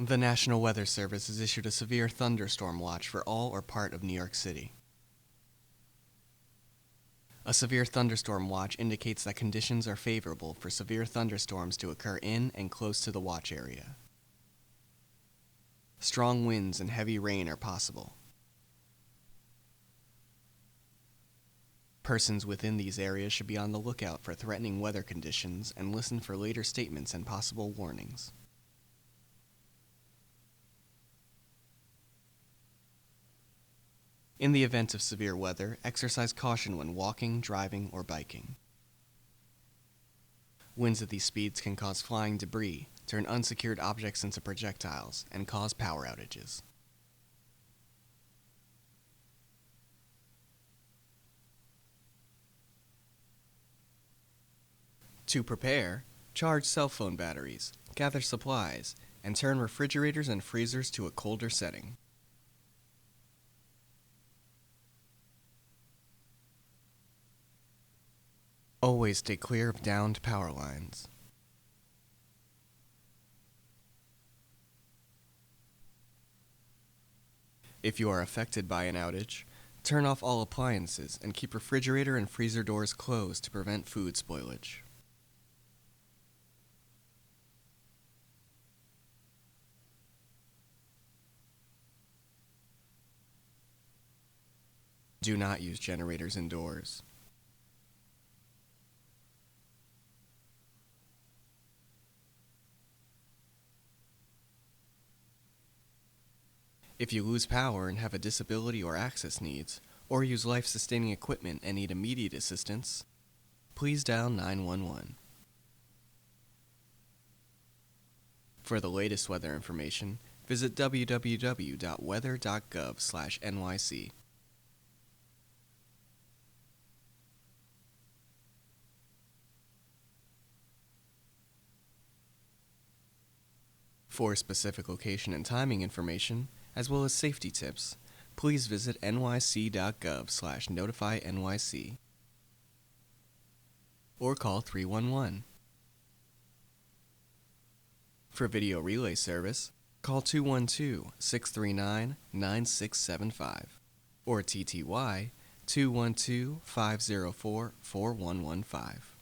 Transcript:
The National Weather Service has issued a severe thunderstorm watch for all or part of New York City. A severe thunderstorm watch indicates that conditions are favorable for severe thunderstorms to occur in and close to the watch area. Strong winds and heavy rain are possible. Persons within these areas should be on the lookout for threatening weather conditions and listen for later statements and possible warnings. In the event of severe weather, exercise caution when walking, driving, or biking. Winds at these speeds can cause flying debris, turn unsecured objects into projectiles, and cause power outages. To prepare, charge cell phone batteries, gather supplies, and turn refrigerators and freezers to a colder setting. Always stay clear of downed power lines. If you are affected by an outage, turn off all appliances and keep refrigerator and freezer doors closed to prevent food spoilage. Do not use generators indoors. If you lose power and have a disability or access needs, or use life-sustaining equipment and need immediate assistance, please dial 911. For the latest weather information, visit www.weather.gov/NYC. For specific location and timing information, as well as safety tips, please visit NYC.gov/Notify NYC or call 311. For video relay service, call 212-639-9675 or TTY 212-504-4115.